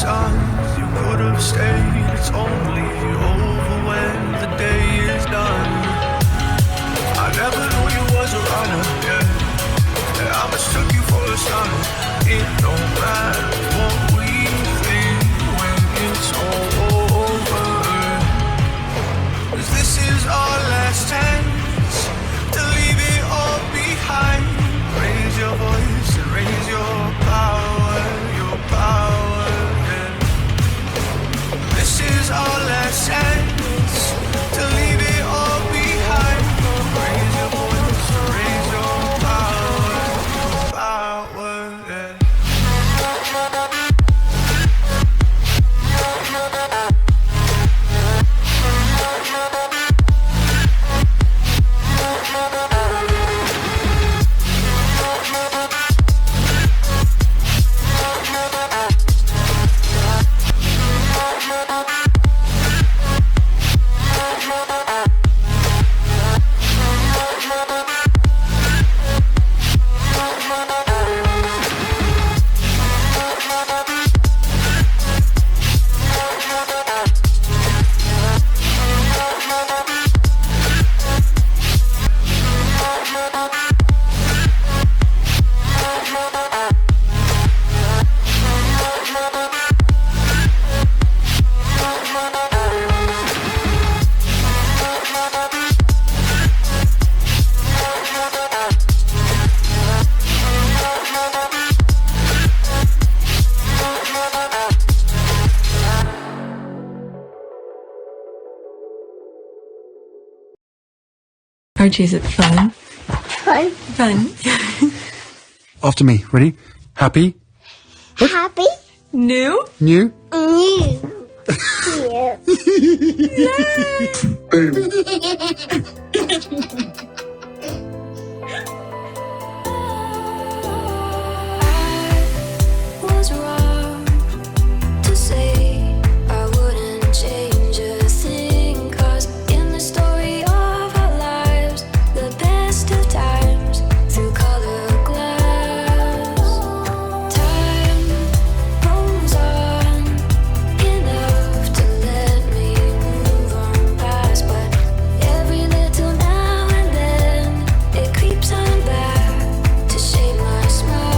signs you could have stayed. It's only over when the day is done. I never knew you was a runner, yeah. I mistook you for a son. It don't matter what we think when it's all over. 'Cause this is our last chance to leave it all behind. Raise your voice and raise your power, yeah. This is our last chance to leave it all behind. Raise your voice and raise your power, yeah. Archie, is it fun? Fun. Fun. After me. Ready? Happy? Happy. New? New? New. Was wrong to say I wouldn't change a thing, 'cause in the story of our lives, the best of times through color glass, time rolls on enough to let me move on past, but every little now and then it creeps on back to shape my smile.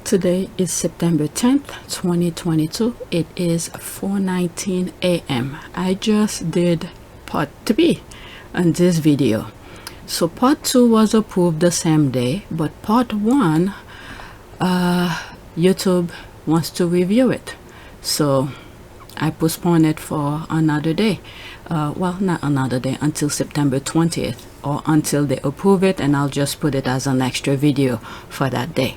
Today is September 10th, 2022. It is 4:19 a.m. I just did part 3 on this video. So part 2 was approved the same day, but part 1, YouTube wants to review it. So I postpone it for another day. Well, not another day, until September 20th, or until they approve it, and I'll just put it as an extra video for that day.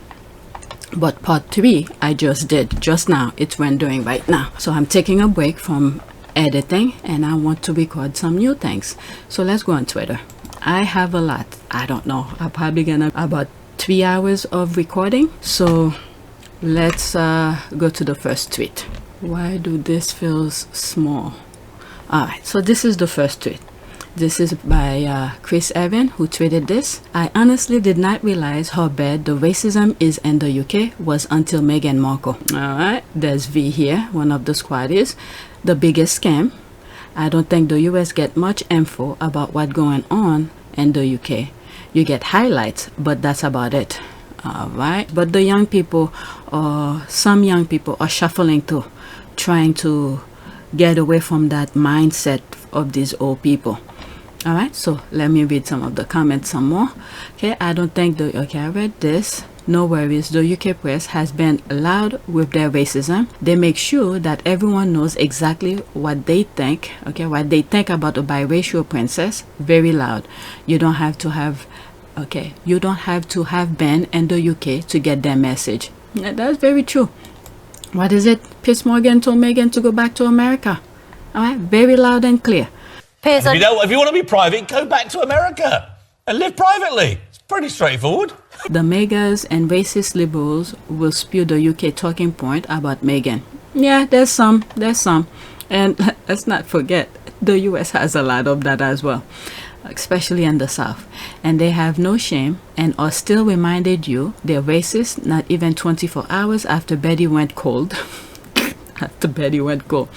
But part 3 I just did just now. It's rendering right now. So I'm taking a break from editing and I want to record some new things. So let's go on Twitter. I have a lot. I don't know. I'm probably gonna about 3 hours of recording. So let's go to the first tweet. Why do this feels small? Alright, so this is the first tweet. This is by Chris Evan, who tweeted this. I honestly did not realize how bad the racism is in the UK was until Meghan Markle. Alright, there's V here, one of the squaddies. The biggest scam. I don't think the US get much info about what's going on in the UK. You get highlights, but that's about it. Alright, but the young people, or some young people, are shuffling too, trying to get away from that mindset of these old people. All right, so let me read some of the comments some more. Okay, I don't think I read this. No worries, the UK press has been loud with their racism. They make sure that everyone knows exactly what they think, okay, what they think about a biracial princess. Very loud. You don't have to have, okay, you don't have to have been in the UK to get their message. Yeah, that's very true. What is it? Piers Morgan told Meghan to go back to America. All right, very loud and clear. If you want to be private, go back to America and live privately. It's pretty straightforward. The Megas and racist liberals will spew the UK talking point about Meghan. Yeah, there's some. And let's not forget, the US has a lot of that as well, especially in the South. And they have no shame and are still reminded you they're racist not even 24 hours after Betty went cold. After Betty went cold.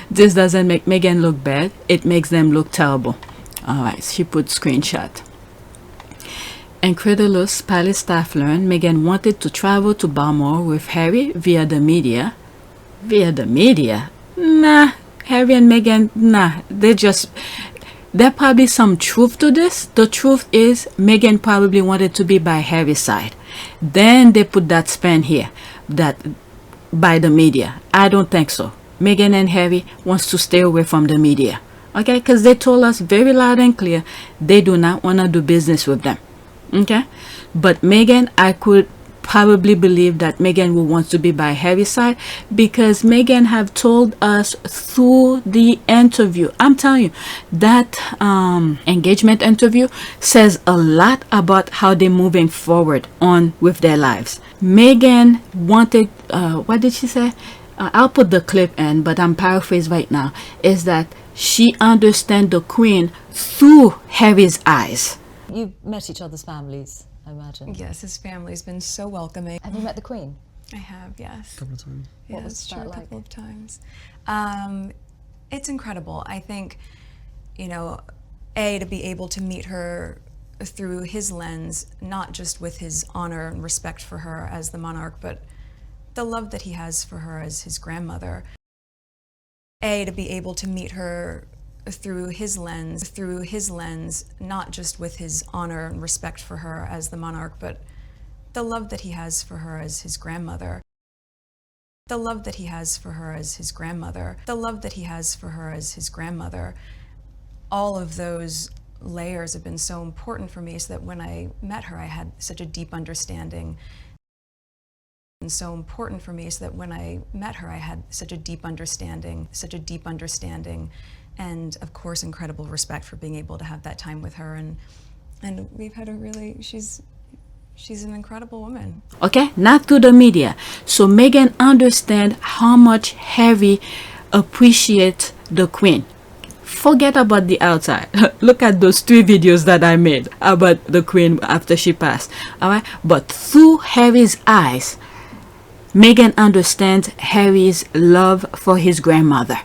This doesn't make Meghan look bad. It makes them look terrible. Alright, she put screenshot. Incredulous palace staff learned Meghan wanted to travel to Balmoral with Harry via the media. Via the media? Nah, Harry and Meghan, nah. There probably some truth to this. The truth is Meghan probably wanted to be by Harry's side. Then they put that spin here, that by the media. I don't think so. Meghan and Harry wants to stay away from the media. Okay, because they told us very loud and clear they do not want to do business with them. Okay, but Meghan, I could probably believe that Meghan will want to be by Harry's side because Meghan have told us through the interview. I'm telling you, that engagement interview says a lot about how they're moving forward on with their lives. Meghan wanted, what did she say? I'll put the clip in, but I'm paraphrasing right now, is that she understands the Queen through Harry's eyes. You've met each other's families, I imagine. Yes, his family's been so welcoming. Have you met the Queen? I have, yes. A couple of times. Yeah, What was it's that true, a like? couple of times. It's incredible. I think, you know, to be able to meet her through his lens, not just with his honor and respect for her as the monarch, but the love that he has for her as his grandmother. To be able to meet her through his lens, not just with his honor and respect for her as the monarch, but the love that he has for her as his grandmother. The love that he has for her as his grandmother. The love that he has for her as his grandmother. All of those layers have been so important for me, so that when I met her, I had such a deep understanding. And so important for me, so that when I met her, I had such a deep understanding, and of course, incredible respect for being able to have that time with her. And we've had a really, she's an incredible woman. Okay, not through the media. So Meghan understand how much Harry appreciates the Queen. Forget about the outside. Look at those 3 videos that I made about the Queen after she passed. All right, but through Harry's eyes, Meghan understands Harry's love for his grandmother.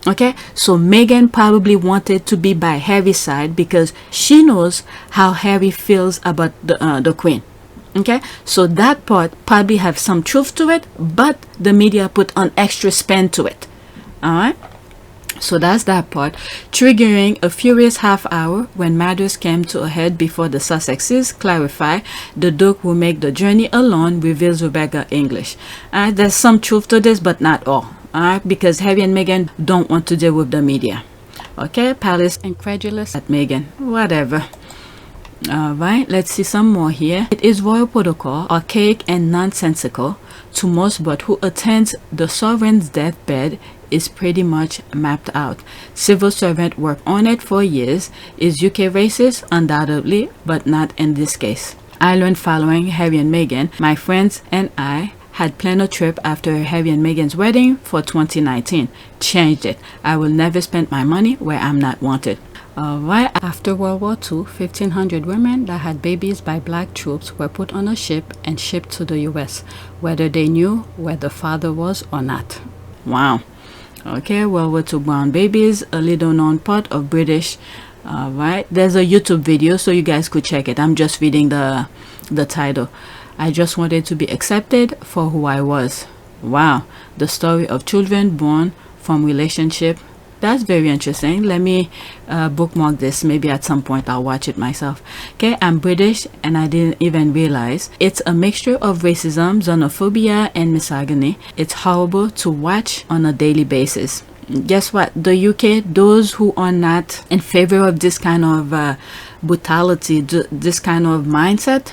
Okay, so Meghan probably wanted to be by Harry's side because she knows how Harry feels about the Queen. Okay, so that part probably have some truth to it, but the media put an extra spin to it. All right, so that's that part, triggering a furious half hour when matters came to a head before the Sussexes clarify the Duke will make the journey alone, reveals Rebecca English. There's some truth to this, but not all. Because Harry and Meghan don't want to deal with the media. Okay, Palace incredulous at Meghan. Whatever. Alright, let's see some more here. It is royal protocol, archaic and nonsensical to most, but who attends the sovereign's deathbed is pretty much mapped out. Civil servant worked on it for years. Is UK racist? Undoubtedly, but not in this case. I learned following Harry and Meghan, my friends and I had planned a trip after Harry and Meghan's wedding for 2019. Changed it. I will never spend my money where I'm not wanted. Right after World War II, 1,500 women that had babies by black troops were put on a ship and shipped to the US, whether they knew where the father was or not. Wow. Okay, World War II brown babies, a little known part of British. Right, there's a YouTube video, so you guys could check it. I'm just reading the title. I just wanted to be accepted for who I was. Wow, the story of children born from relationship. That's very interesting. Let me bookmark this. Maybe at some point I'll watch it myself. Okay, I'm British and I didn't even realize. It's a mixture of racism, xenophobia, and misogyny. It's horrible to watch on a daily basis. Guess what? The UK, those who are not in favor of this kind of brutality, this kind of mindset.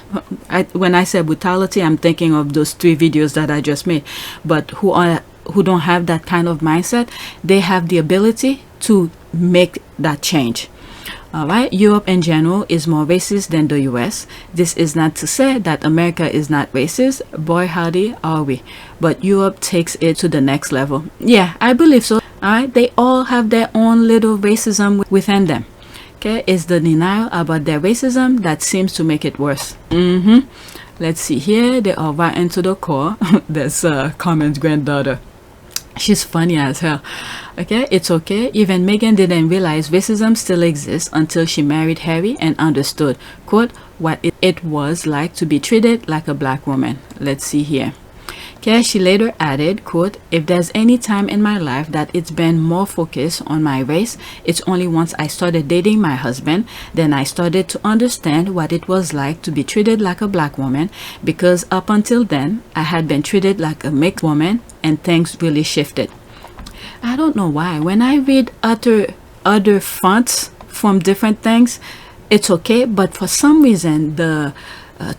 When I say brutality, I'm thinking of those 3 videos that I just made. But who don't have that kind of mindset, they have the ability to make that change. Alright, Europe in general is more racist than the US. This is not to say that America is not racist. Boy howdy are we. But Europe takes it to the next level. Yeah, I believe so. Alright, they all have their own little racism within them. Okay, it's the denial about their racism that seems to make it worse. Let's see here. They are right into the core. That's Carmen's granddaughter. She's funny as hell. Okay, it's okay. Even Meghan didn't realize racism still exists until she married Harry and understood, quote, what it was like to be treated like a black woman. Let's see here. Okay, she later added, quote, if there's any time in my life that it's been more focused on my race, it's only once I started dating my husband, then I started to understand what it was like to be treated like a black woman, because up until then, I had been treated like a mixed woman and things really shifted. I don't know why. When I read other fonts from different things, it's okay, but for some reason, the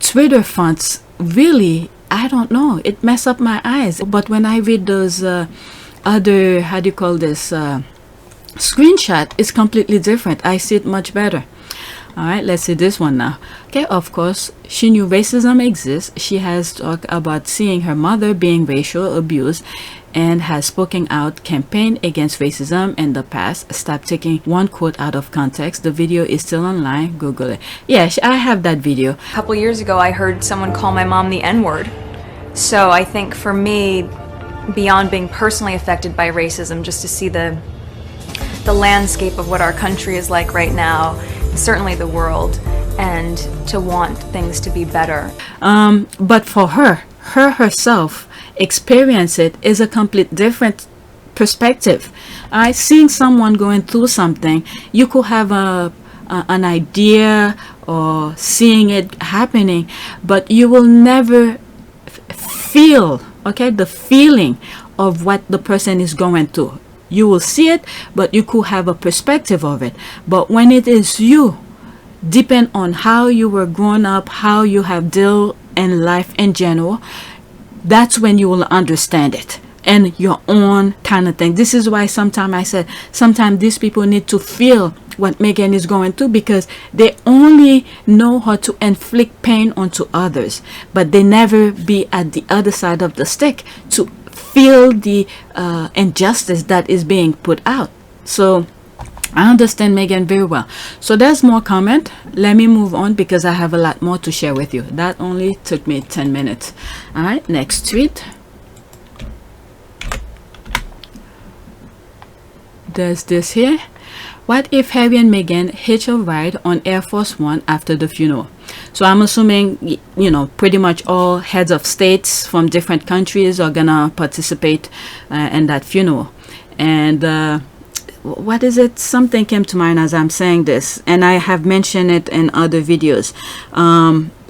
Twitter fonts really, I don't know, it mess up my eyes. But when I read those other, how do you call this, screenshot, it's completely different. I see it much better. All right, let's see this one now. Okay, of course, she knew racism exists. She has talked about seeing her mother being racial abused and has spoken out campaign against racism in the past. Stop taking one quote out of context. The video is still online. Google it. Yeah, I have that video. A couple years ago, I heard someone call my mom the N-word. So I think for me, beyond being personally affected by racism, just to see the landscape of what our country is like right now, certainly the world, and to want things to be better. But for her herself, experience it is a complete different perspective. Seeing someone going through something, you could have an idea or seeing it happening, but you will never feel, okay, the feeling of what the person is going through. You will see it, but you could have a perspective of it. But when it is you, depend on how you were grown up, how you have dealt in life in general, that's when you will understand it and your own kind of thing. This is why sometimes I said, sometimes these people need to feel what Meghan is going through, because they only know how to inflict pain onto others, but they never be at the other side of the stick to feel the injustice that is being put out. So I understand Meghan very well. So there's more comment. Let me move on because I have a lot more to share with you. That only took me 10 minutes. All right, next tweet. There's this here. What if Harry and Meghan hitch a ride on Air Force One after the funeral? So I'm assuming, you know, pretty much all heads of states from different countries are gonna participate in that funeral. And what is it? Something came to mind as I'm saying this, and I have mentioned it in other videos.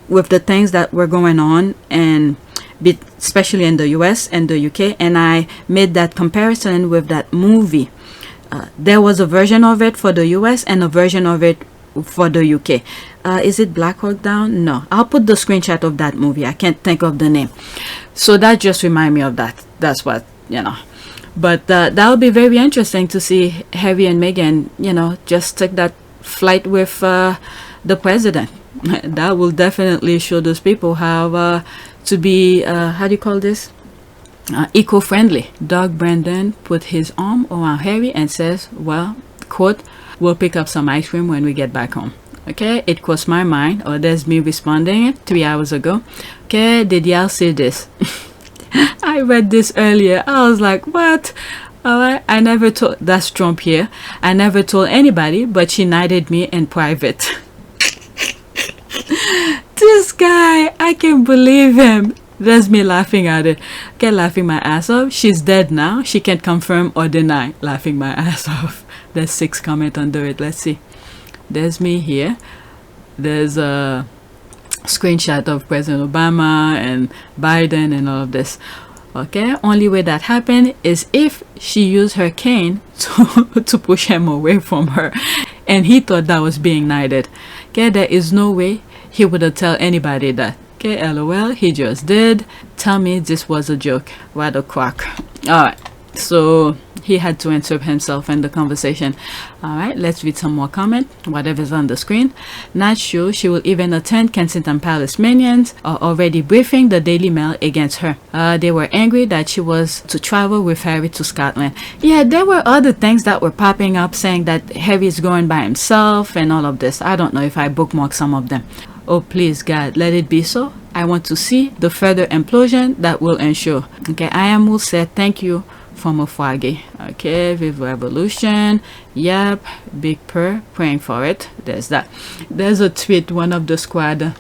With the things that were going on, and especially in the US and the UK, and I made that comparison with that movie. There was a version of it for the US and a version of it for the UK. Is it Black Hawk Down? No. I'll put the screenshot of that movie. I can't think of the name. So that just reminded me of that. That's what, you know. But that would be very interesting to see Harry and Meghan, you know, just take that flight with the president. That will definitely show those people how to be, how do you call this? Eco-friendly. Doug Brandon put his arm around Harry and says, well, quote, we'll pick up some ice cream when we get back home. Okay, it crossed my mind, or there's me responding 3 hours ago. Okay, did y'all see this? I read this earlier. I was like, what? Alright, I never told, that's Trump here. I never told anybody, but she knighted me in private. This guy, I can't believe him. There's me laughing at it. Okay, laughing my ass off. She's dead now. She can't confirm or deny. Laughing my ass off. There's 6 comments under it. Let's see. There's me here. There's a screenshot of President Obama and Biden and all of this. Okay, only way that happened is if she used her cane to push him away from her, and he thought that was being knighted. Okay, there is no way he would have tell anybody that. Okay, LOL, he just did. Tell me this was a joke. What a quack. Alright, So he had to insert himself in the conversation. All right, let's read some more comment. Whatever's on the screen. Not sure she will even attend. Kensington Palace minions are already briefing the Daily Mail against her. They were angry that she was to travel with Harry to Scotland. Yeah, there were other things that were popping up saying that Harry is going by himself and all of this. I don't know if I bookmarked some of them. Oh, please, God, let it be so. I want to see the further implosion that will ensure. Okay, I am all set. Thank you from Ofwagi. Okay, Vive Revolution. Yep, Big Purr, praying for it. There's that. There's a tweet one of the squad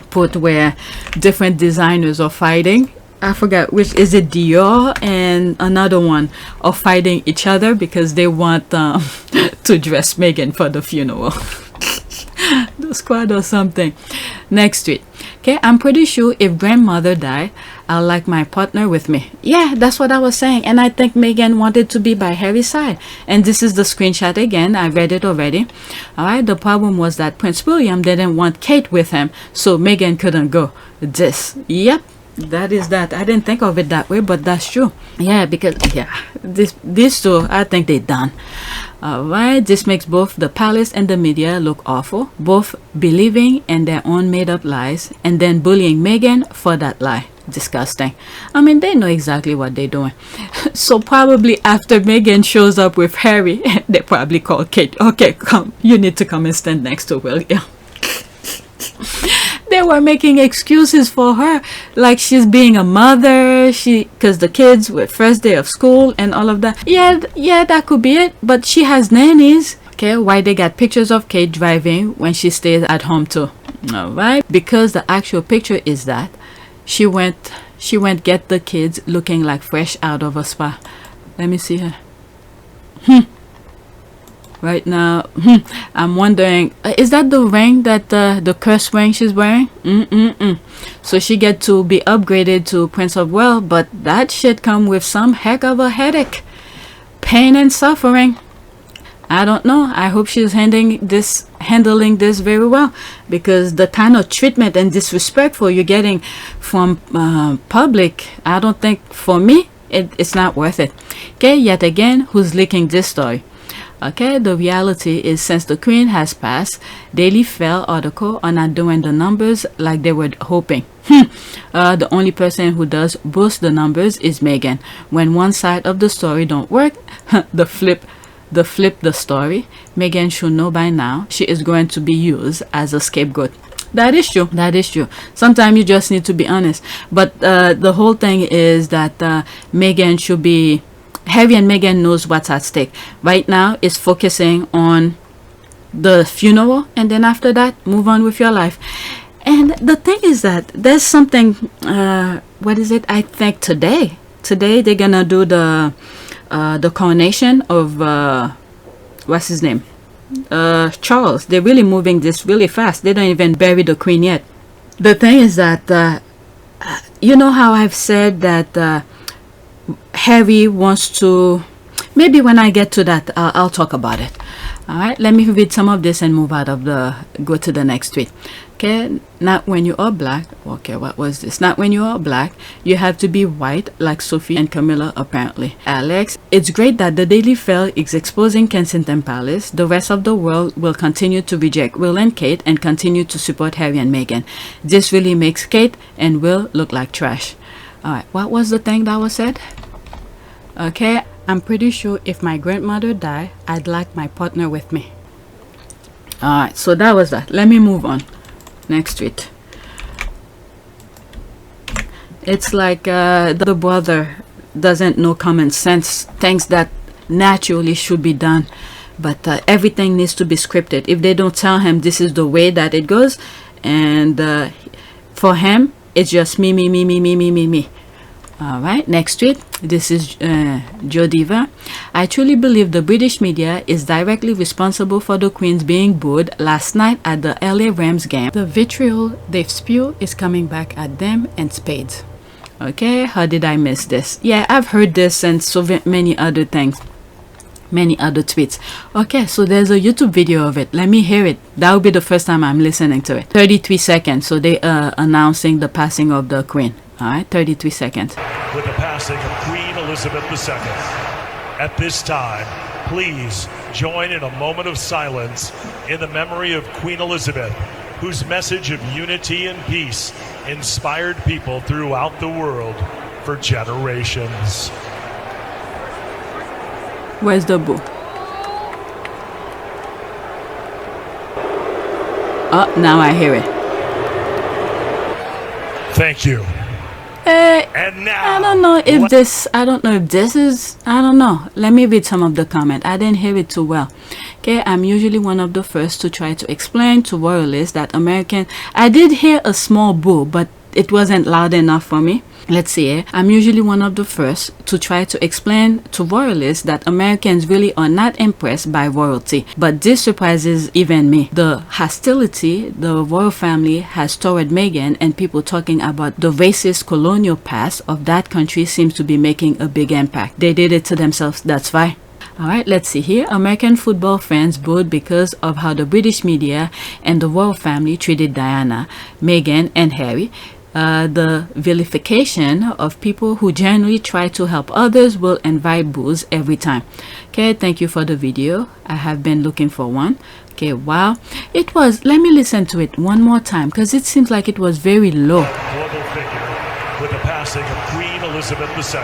put where different designers are fighting. I forgot which, is it Dior and another one are fighting each other because they want to dress Meghan for the funeral. The squad or something. Next tweet. Okay, I'm pretty sure if grandmother died, I'll like my partner with me. Yeah, that's what I was saying. And I think Meghan wanted to be by Harry's side. And this is the screenshot again. I read it already. Alright, the problem was that Prince William didn't want Kate with him, so Meghan couldn't go. This. Yep. That is that. I didn't think of it that way, but that's true. Yeah, because these two, I think they're done. Alright, this makes both the palace and the media look awful, both believing in their own made-up lies and then bullying Meghan for that lie. Disgusting. I mean, they know exactly what they're doing. So probably after Meghan shows up with Harry, they probably call Kate. Okay, come, you need to come and stand next to William. They were making excuses for her, like she's being a mother, because the kids were first day of school and all of that. Yeah, that could be it, but she has nannies. Okay, why they got pictures of Kate driving when she stays at home too? All right, because the actual picture is that she went get the kids looking like fresh out of a spa. Let me see her. Right now, I'm wondering, is that the ring that the curse ring she's wearing? So she get to be upgraded to Prince of Wales, but that shit come with some heck of a headache, pain and suffering. I don't know. I hope she's handling this very well, because the kind of treatment and disrespectful you're getting from public, I don't think, for me, it's not worth it. Okay, yet again, who's leaking this story? Okay, the reality is, since the Queen has passed, Daily Fail article are not doing the numbers like they were hoping. The only person who does boost the numbers is Meghan. When one side of the story don't work, the flip the story. Meghan should know by now she is going to be used as a scapegoat. That is true. That is true. Sometimes you just need to be honest. But the whole thing is that Meghan should be. Harry and Meghan knows what's at stake. Right now, it's focusing on the funeral, and then after that, move on with your life. And the thing is that there's something. What is it? I think today they're gonna do the coronation of what's his name? Charles. They're really moving this really fast. They don't even bury the Queen yet. The thing is that you know how I've said that. Harry wants to, maybe when I get to that, I'll talk about it. All right, let me read some of this and move out of go to the next tweet. Okay, not when you are black. Okay, what was this? Not when you are black, you have to be white, like Sophie and Camilla apparently. Alex, it's great that the Daily Fail is exposing Kensington Palace. The rest of the world will continue to reject Will and Kate and continue to support Harry and Meghan. This really makes Kate and Will look like trash. Alright, what was the thing that was said? Okay, I'm pretty sure if my grandmother died, I'd like my partner with me. Alright, so that was that. Let me move on. Next tweet. It's like the brother doesn't know common sense, things that naturally should be done. But everything needs to be scripted. If they don't tell him this is the way that it goes, and for him, it's just me. Alright, next tweet. This is Joe Diva. I truly believe the British media is directly responsible for the Queen's being booed last night at the LA Rams game. The vitriol they've spewed is coming back at them in spades. Okay, how did I miss this? Yeah, I've heard this and so many other things. Many other tweets. Okay, so there's a YouTube video of it. Let me hear it. That will be the first time I'm listening to it. 33 seconds. So they are announcing the passing of the Queen. All right, 33 seconds. With the passing of Queen Elizabeth II. At this time, please join in a moment of silence in the memory of Queen Elizabeth, whose message of unity and peace inspired people throughout the world for generations. Where's the boo? Oh, now I hear it. Thank you. And now, I don't know if this is, I don't know. Let me read some of the comment. I didn't hear it too well. Okay, I'm usually one of the first to try to explain to royalists that I did hear a small boo, but it wasn't loud enough for me. Let's see. I'm usually one of the first to try to explain to royalists that Americans really are not impressed by royalty, but this surprises even me. The hostility the royal family has toward Meghan and people talking about the racist colonial past of that country seems to be making a big impact. They did it to themselves, that's fine. Alright, let's see here. American football fans booed because of how the British media and the royal family treated Diana, Meghan and Harry. The vilification of people who genuinely try to help others will invite boos every time. Okay, thank you for the video. I have been looking for one. Okay, wow. It was, let me listen to it one more time because it seems like it was very low. Global figure with the passing of Queen Elizabeth II.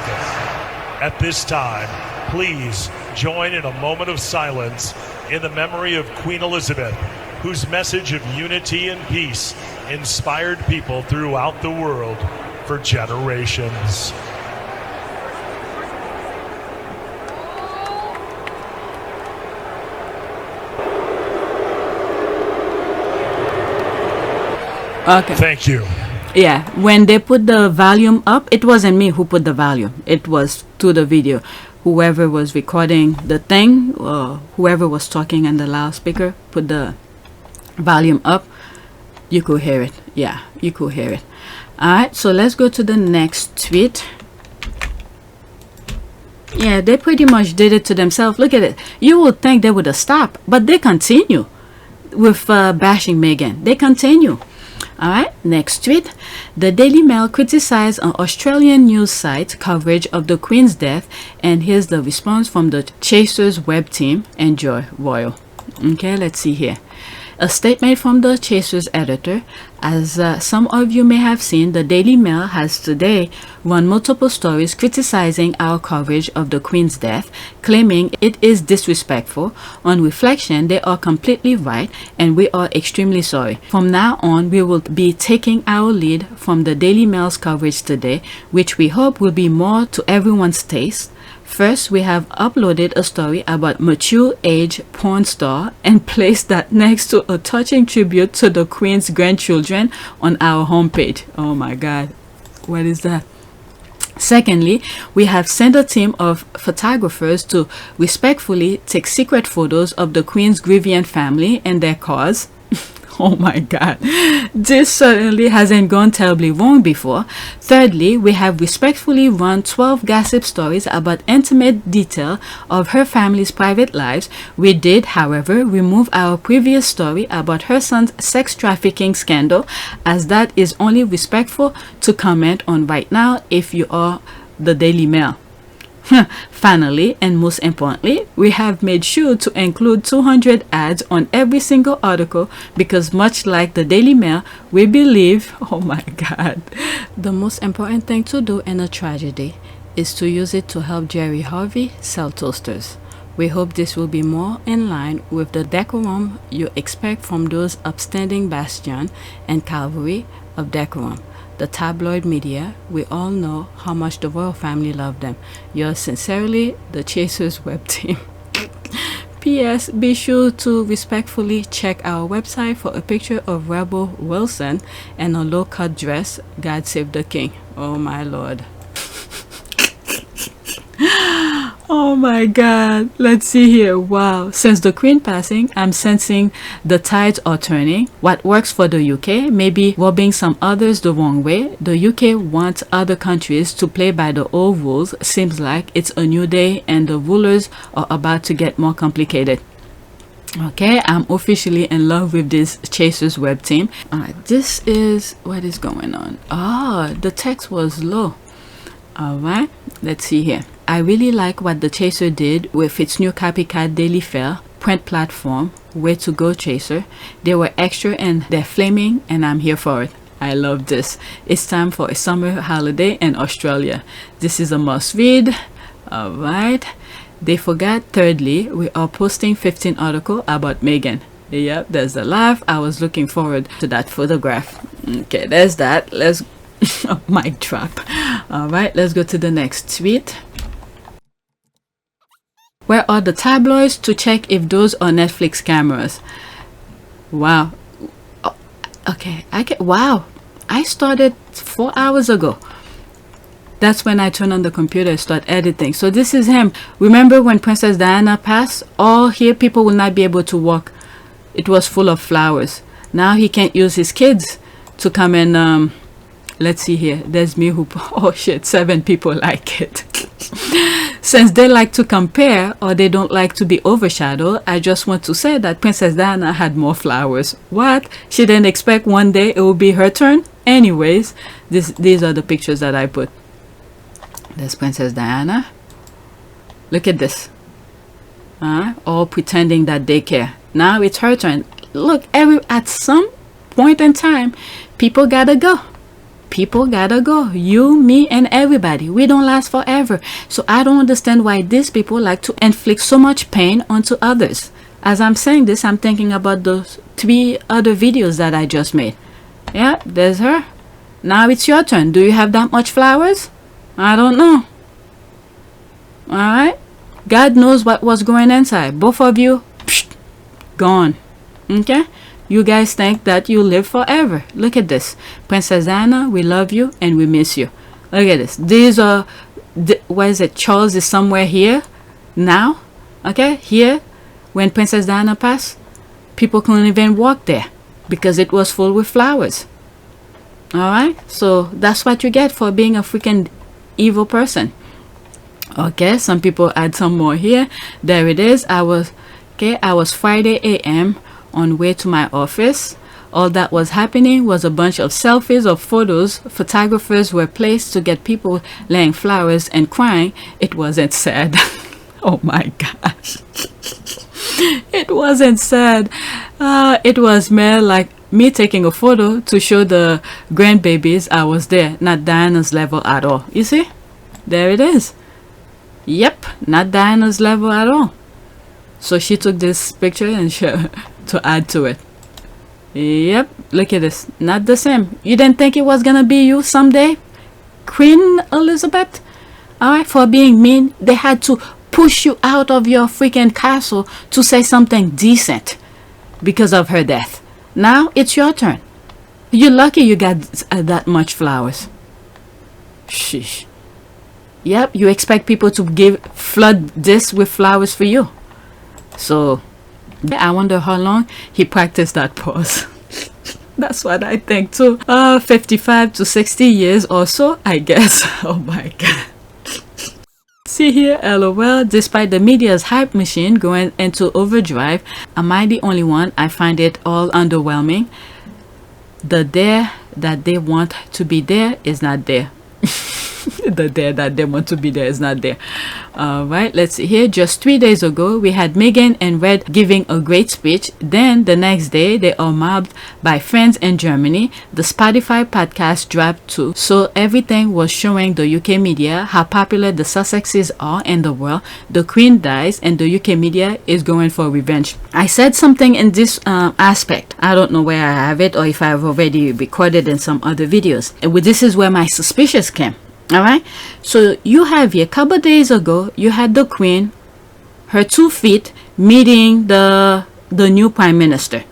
At this time, please join in a moment of silence in the memory of Queen Elizabeth, whose message of unity and peace inspired people throughout the world for generations. Okay. Thank you. Yeah, when they put the volume up, it wasn't me who put the volume. It was to the video. Whoever was recording the thing, or whoever was talking on the loudspeaker, put the volume up. You could hear it. Yeah, you could hear it. Alright, so let's go to the next tweet. Yeah, they pretty much did it to themselves. Look at it. You would think they would have stopped, but they continue with bashing Meghan. They continue. Alright, next tweet. The Daily Mail criticized an Australian news site coverage of the Queen's death, and here's the response from the Chasers web team. Enjoy, Royal. Okay, let's see here. A statement from the Chasers editor. As some of you may have seen, the Daily Mail has today run multiple stories criticizing our coverage of the Queen's death, claiming it is disrespectful. On reflection, they are completely right, and we are extremely sorry. From now on, we will be taking our lead from the Daily Mail's coverage today, which we hope will be more to everyone's taste. First, we have uploaded a story about mature age porn star and placed that next to a touching tribute to the Queen's grandchildren on our homepage. Oh my God, what is that? Secondly, we have sent a team of photographers to respectfully take secret photos of the Queen's grieving family and their cause. Oh my God, this certainly hasn't gone terribly wrong before. Thirdly, we have respectfully run 12 gossip stories about intimate detail of her family's private lives. We did, however, remove our previous story about her son's sex trafficking scandal, as that is only respectful to comment on right now if you are the Daily Mail. Finally, and most importantly, we have made sure to include 200 ads on every single article because much like the Daily Mail, we believe, oh my God, the most important thing to do in a tragedy is to use it to help Jerry Harvey sell toasters. We hope this will be more in line with the decorum you expect from those upstanding bastion and cavalry of decorum. The tabloid media, we all know how much the royal family love them. Yours sincerely, the Chasers web team. P.S. Be sure to respectfully check our website for a picture of Rebel Wilson and a low-cut dress. God save the king. Oh my Lord. Oh my God, let's see here. Wow, since the Queen passing, I'm sensing the tides are turning. What works for the UK may be rubbing some others the wrong way. The UK wants other countries to play by the old rules. Seems like it's a new day and the rulers are about to get more complicated. Okay, I'm officially in love with this Chasers web team. Alright, this is what is going on. Ah, the text was low. Alright, let's see here. I really like what the Chaser did with its new copycat daily fare print platform, Way to Go Chaser. They were extra and they're flaming, and I'm here for it. I love this. It's time for a summer holiday in Australia. This is a must read. All right. They forgot, thirdly, we are posting 15 articles about Meghan. Yep, there's a laugh. I was looking forward to that photograph. Okay, there's that. Let's mic drop. All right, let's go to the next tweet. Where are the tabloids to check if those are Netflix cameras? Wow. Oh, okay, wow. I started 4 hours ago. That's when I turn on the computer and start editing. So this is him. Remember when Princess Diana passed? All here people will not be able to walk. It was full of flowers. Now he can't use his kids to come and let's see here. There's me who, oh shit, 7 people like it. Since they like to compare or they don't like to be overshadowed, I just want to say that Princess Diana had more flowers. What? She didn't expect one day it would be her turn? Anyways, these are the pictures that I put. There's Princess Diana. Look at this. All pretending that they care. Now it's her turn. Look, at some point in time, people gotta go. People gotta go. You, me, and everybody. We don't last forever. So I don't understand why these people like to inflict so much pain onto others. As I'm saying this, I'm thinking about those 3 other videos that I just made. Yeah, there's her. Now it's your turn. Do you have that much flowers? I don't know. Alright? God knows what was going inside. Both of you, psh, gone. Okay? You guys think that you live forever. Look at this. Princess Anna, we love you and we miss you. Look at this. These are, what is it? Charles is somewhere here now. Okay? Here, when Princess Diana passed, people couldn't even walk there because it was full with flowers. Alright? So that's what you get for being a freaking evil person. Okay, some people add some more here. There it is. I was Friday AM on way to my office. All that was happening was a bunch of selfies or photos. Photographers were placed to get people laying flowers and crying. It wasn't sad. Oh my gosh. It wasn't sad. It was more like me taking a photo to show the grandbabies I was there. Not Diana's level at all. You see? There it is. Yep, not Diana's level at all. So she took this picture and to add to it. Yep, look at this. Not the same. You didn't think it was gonna be you someday, Queen Elizabeth? Alright, for being mean, they had to push you out of your freaking castle to say something decent because of her death. Now it's your turn. You're lucky you got that much flowers. Sheesh. Yep, you expect people to flood this with flowers for you. So I wonder how long he practiced that pose. That's what I think too. 55 to 60 years or so, I guess. Oh my god. See here, LOL, despite the media's hype machine going into overdrive, am I the only one? I find it all underwhelming. The there that they want to be there is not there. The there that they want to be there is not there. Alright, let's see here. Just 3 days ago, we had Meghan and Red giving a great speech. Then the next day, they are mobbed by friends in Germany. The Spotify podcast dropped too. So everything was showing the UK media how popular the Sussexes are in the world. The Queen dies and the UK media is going for revenge. I said something in this aspect. I don't know where I have it or if I've already recorded in some other videos. This is where my suspicious came. Alright, so you have here, a couple days ago, you had the Queen, her 2 feet, meeting the new Prime Minister.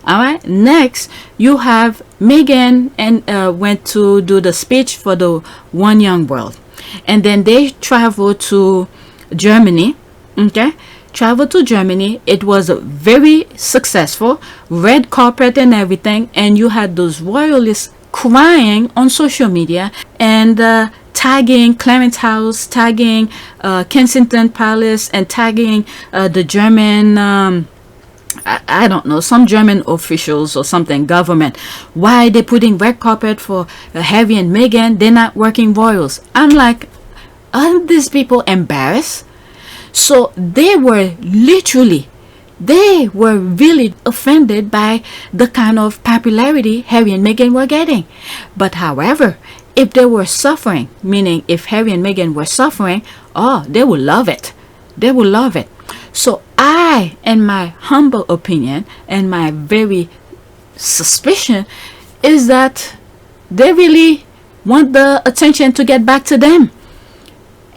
Alright, next, you have Meghan and went to do the speech for the One Young World. And then they traveled to Germany, okay? Traveled to Germany. It was very successful, red carpet and everything. And you had those royalists crying on social media and tagging Clarence House, tagging Kensington Palace, and tagging the German, I don't know, some German officials or something, government. Why are they putting red carpet for Harry and Meghan? They're not working royals. I'm like, Aren't these people embarrassed? So they were really offended by the kind of popularity Harry and Meghan were getting. But however, if they were suffering, meaning if Harry and Meghan were suffering, they would love it. They would love it. So I, in my humble opinion and my very suspicion, is that they really want the attention to get back to them.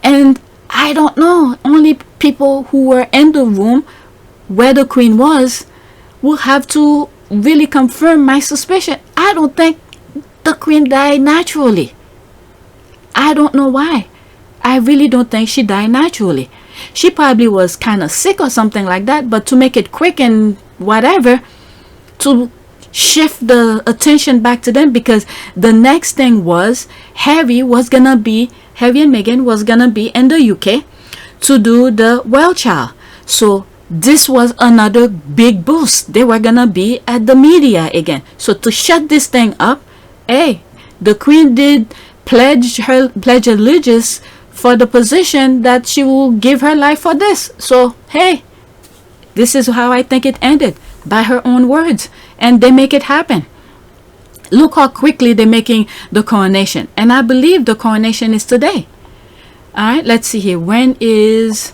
And I don't know, only people who were in the room where the Queen was will have to really confirm my suspicion. I don't think the Queen died naturally. I don't know why. I really don't think she died naturally. She probably was kind of sick or something like that, but to make it quick and whatever, to shift the attention back to them, because the next thing was Harry and Meghan was gonna be in the UK to do the Well Child. So this was another big boost. They were gonna be at the media again. So to shut this thing up, the Queen did pledge allegiance for the position that she will give her life for this. So hey, this is how I think it ended, by her own words, and they make it happen. Look how quickly they're making the coronation, and I believe the coronation is today. All right, let's see here. When is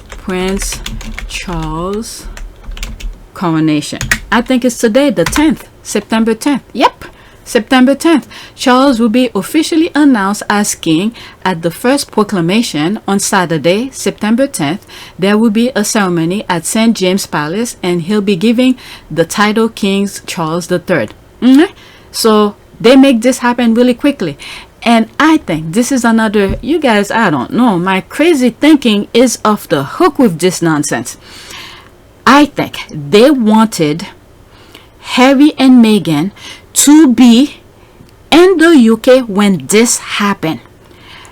Prince Charles coronation? I think it's today, the 10th, September 10th. Yep, September 10th. Charles will be officially announced as king at the first proclamation on Saturday, September 10th. There will be a ceremony at St. James Palace, and he'll be giving the title King Charles III. So they make this happen really quickly. And I think this is another, you guys, I don't know, my crazy thinking is off the hook with this nonsense. I think they wanted Harry and Meghan to be in the UK when this happened,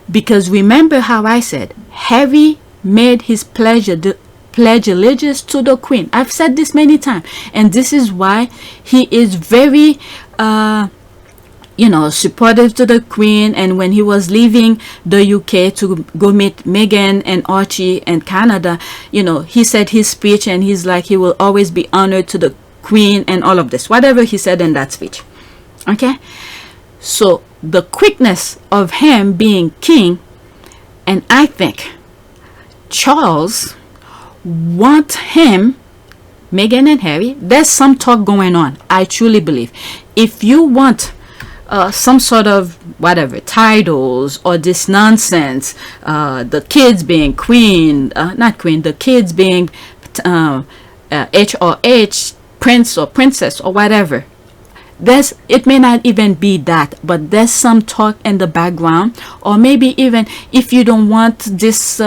because remember how I said Harry made his pledge allegiance to the Queen. I've said this many times, and this is why he is very supportive to the Queen. And when he was leaving the UK to go meet Meghan and Archie in Canada, he said his speech, and he's like, he will always be honored to the Queen and all of this, whatever he said in that speech. Okay, so the quickness of him being king, and I think Charles want him, Meghan and Harry, there's some talk going on. I truly believe if you want some sort of whatever titles or this nonsense, the kids being the kids being HRH, prince or princess or whatever, it may not even be that, but there's some talk in the background. Or maybe even if you don't want this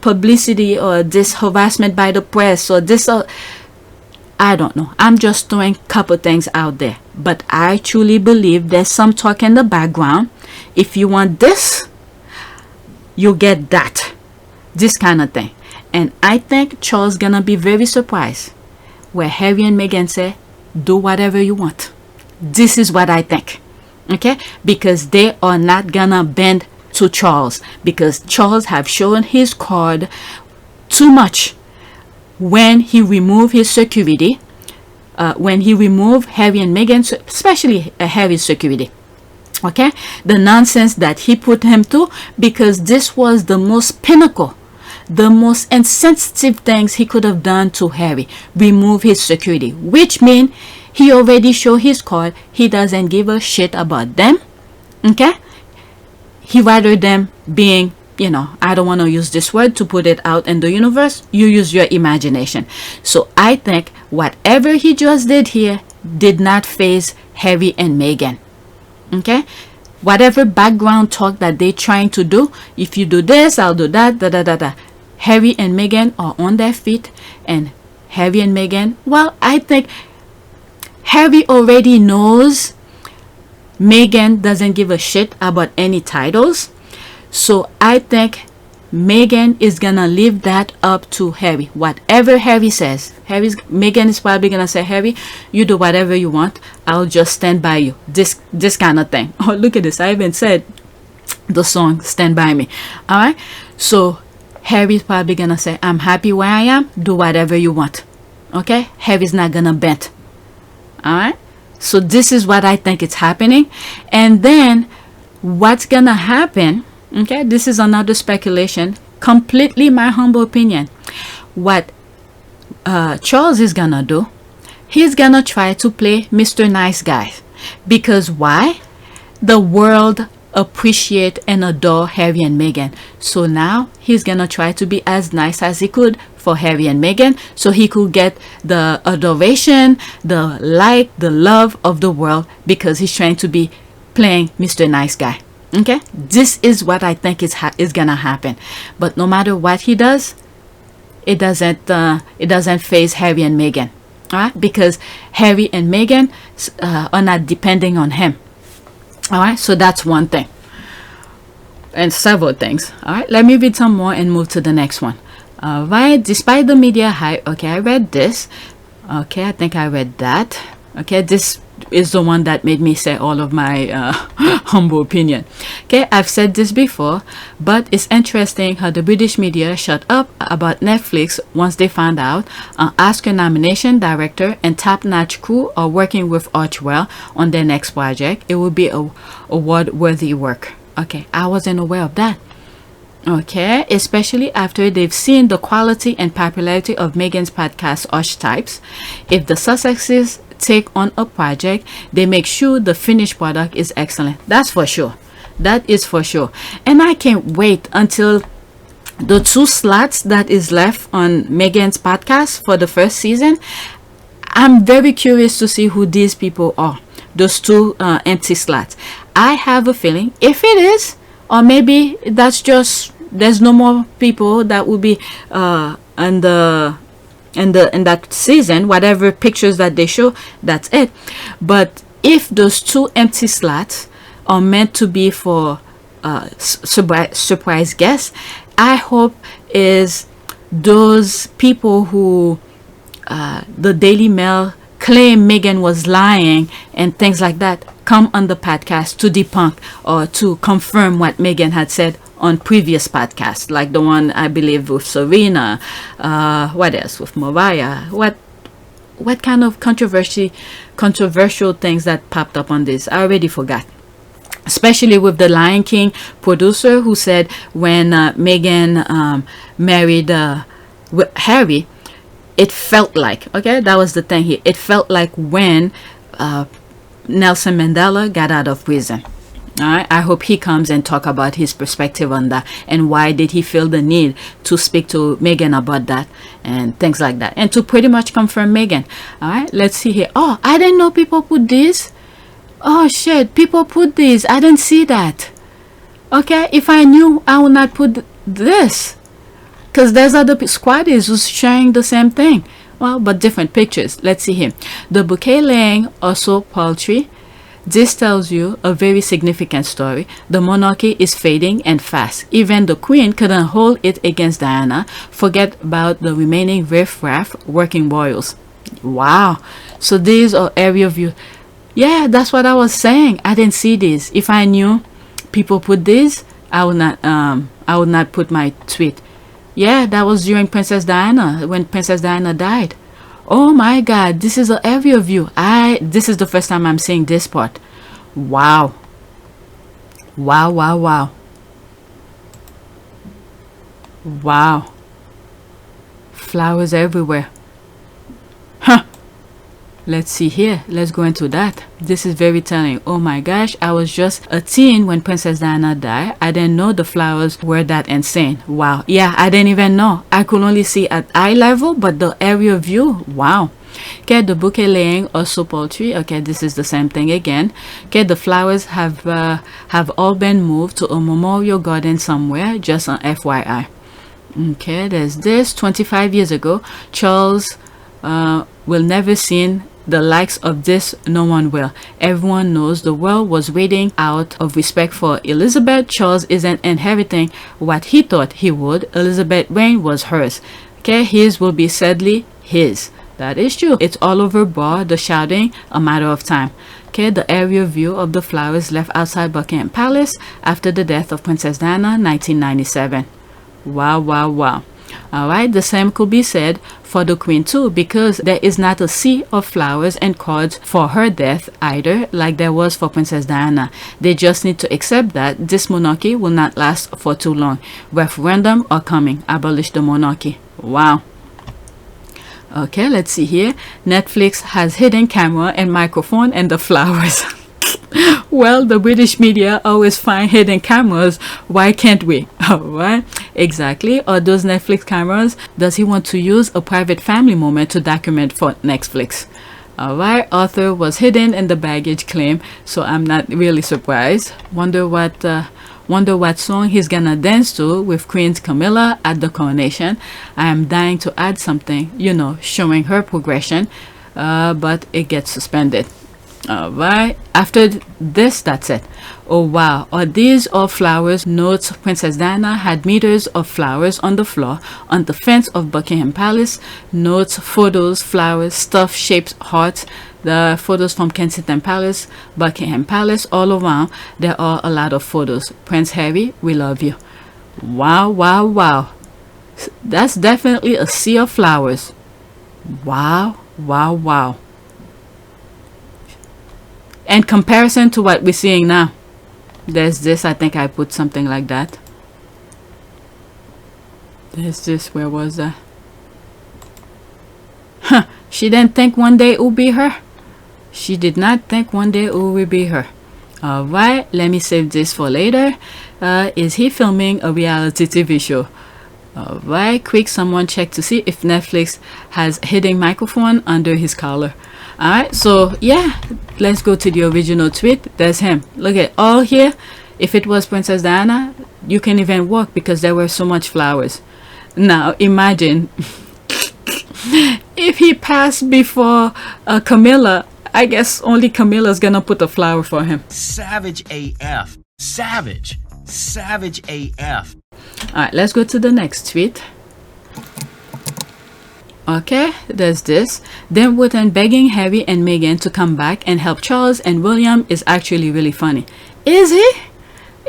publicity or this harassment by the press or this I don't know, I'm just throwing a couple things out there, but I truly believe there's some talk in the background. If you want this, you get that, this kind of thing. And I think Charles gonna be very surprised where Harry and Meghan say, do whatever you want. This is what I think. Okay, because they are not gonna bend to Charles, because Charles have shown his card too much when he removed his security, when he removed Harry and Meghan, especially Harry's security. Okay, the nonsense that he put him through, because this was the most pinnacle, the most insensitive things he could have done to Harry, remove his security, which means he already showed his card. He doesn't give a shit about them. Okay, he rather them being, I don't want to use this word to put it out in the universe. You use your imagination. So I think whatever he just did here did not faze Harry and Meghan. Okay, whatever background talk that they're trying to do, if you do this, I'll do that, Harry and Meghan are on their feet, and Harry and Meghan, well, I think Harry already knows Meghan doesn't give a shit about any titles. So I think Meghan is gonna leave that up to Harry. Whatever Harry says, Meghan is probably gonna say, Harry, you do whatever you want, I'll just stand by you. This kind of thing. Oh, look at this. I even said the song Stand By Me. All right, so Harry's probably gonna say, I'm happy where I am, do whatever you want. Okay, Harry's not gonna bend. All right, so this is what I think it's happening. And then what's gonna happen, okay, this is another speculation, completely my humble opinion. What Charles is gonna do, he's gonna try to play Mr. Nice Guy. Because why? The world appreciate and adore Harry and Meghan. So now he's gonna try to be as nice as he could for Harry and Meghan, so he could get the adoration, the like, the love of the world, because he's trying to be playing Mr. Nice Guy. Okay, this is what I think is gonna happen. But no matter what he does, it doesn't phase Harry and Meghan. All right, because Harry and Meghan are not depending on him. All right, so that's one thing, and several things. All right, let me read some more and move to the next one. All right, despite the media hype, okay, I read this. Okay, I think I read that. Okay, this is the one that made me say all of my humble opinion. Okay, I've said this before, but it's interesting how the British media shut up about Netflix once they found out an Oscar nomination director and top-notch crew are working with Archwell on their next project. It will be a award-worthy work. Okay, I wasn't aware of that. Okay, especially after they've seen the quality and popularity of Meghan's podcast Archetypes. If the Sussexes take on a project, they make sure the finished product is excellent. That's for sure. That is for sure. And I can't wait until the 2 slots that is left on Meghan's podcast for the first season. I'm very curious to see who these people are, those 2 empty slots. I have a feeling, if it is, or maybe that's just there's no more people that will be in that season, whatever pictures that they show, that's it. But if those 2 empty slots are meant to be for surprise guests, I hope is those people who the Daily Mail claim Meghan was lying and things like that come on the podcast to debunk or to confirm what Meghan had said on previous podcasts, like the one I believe with Serena, what else with Mariah, what kind of controversial things that popped up on this, I already forgot. Especially with the Lion King producer who said when Meghan married Harry, it felt like, okay, that was the thing here, it felt like when Nelson Mandela got out of prison. All right, I hope he comes and talk about his perspective on that and why did he feel the need to speak to Meghan about that and things like that, and to pretty much confirm Meghan. All right, let's see here. Oh, I didn't know people put this. Oh shit, people put this. I didn't see that. Okay, if I knew, I would not put this, because there's other squaddies who's sharing the same thing. Well, but different pictures. Let's see here. The bouquet laying also paltry. This tells you a very significant story. The monarchy is fading and fast. Even the queen couldn't hold it against Diana. Forget about the remaining riff-raff working royals. Wow. So these are area view. Yeah, that's what I was saying. I didn't see this. If I knew people put this, I would not put my tweet. Yeah, that was during Princess Diana, when Princess Diana died. Oh my God, this is an area view. This is the first time I'm seeing this part. Wow. Wow, wow, wow. Wow. Flowers everywhere. Huh. Let's see here. Let's go into that. This is very telling. Oh my gosh, I was just a teen when Princess Diana died. I didn't know the flowers were that insane. Wow. Yeah, I didn't even know. I could only see at eye level, but the area view, wow. Okay, the bouquet laying also poultry. Okay, this is the same thing again. Okay, the flowers have all been moved to a memorial garden somewhere, just on FYI. Okay, there's this. 25 years ago, Charles will never seen the likes of this. No one will. Everyone knows the world was waiting out of respect for Elizabeth. Charles isn't inheriting what he thought he would. Elizabeth's reign was hers. Okay, his will be sadly his. That is true. It's all over bar the shouting, a matter of time. Okay, the aerial view of the flowers left outside Buckingham Palace after the death of Princess Diana, 1997. Wow, wow, wow. Alright, the same could be said for the Queen too, because there is not a sea of flowers and cards for her death either, like there was for Princess Diana. They just need to accept that this monarchy will not last for too long. Referendum are coming. Abolish the monarchy. Wow. Okay, let's see here. Netflix has hidden camera and microphone and the flowers. Well, the British media always find hidden cameras. Why can't we? Alright, exactly. Or those Netflix cameras, does he want to use a private family moment to document for Netflix? Alright, Arthur was hidden in the baggage claim, so I'm not really surprised. Wonder what song he's gonna dance to with Queen Camilla at the coronation. I am dying to add something, you know, showing her progression, but it gets suspended. Alright, after this, that's it. Oh wow, are these all flowers? Notes, Princess Diana had meters of flowers on the floor on the fence of Buckingham Palace. Notes, photos, flowers, stuff, shapes, hearts. The photos from Kensington Palace, Buckingham Palace, all around. There are a lot of photos. Prince Harry, we love you. Wow, wow, wow. That's definitely a sea of flowers. Wow, wow, wow. In comparison to what we're seeing now, there's this, I think I put something like that. There's this, where was that? Huh, she didn't think one day it would be her. She did not think one day it would be her. Alright, let me save this for later. Is he filming a reality TV show? Alright, quick, someone check to see if Netflix has hidden microphone under his collar. Alright, so yeah, let's go to the original tweet. There's him. Look at all here. If it was Princess Diana, you can even walk because there were so much flowers. Now imagine if he passed before Camilla. I guess only Camilla's gonna put a flower for him. Savage AF. Savage. Savage AF. Alright, let's go to the next tweet. Okay, there's this. Dan Wooten begging Harry and Meghan to come back and help Charles and William is actually really funny. Is he?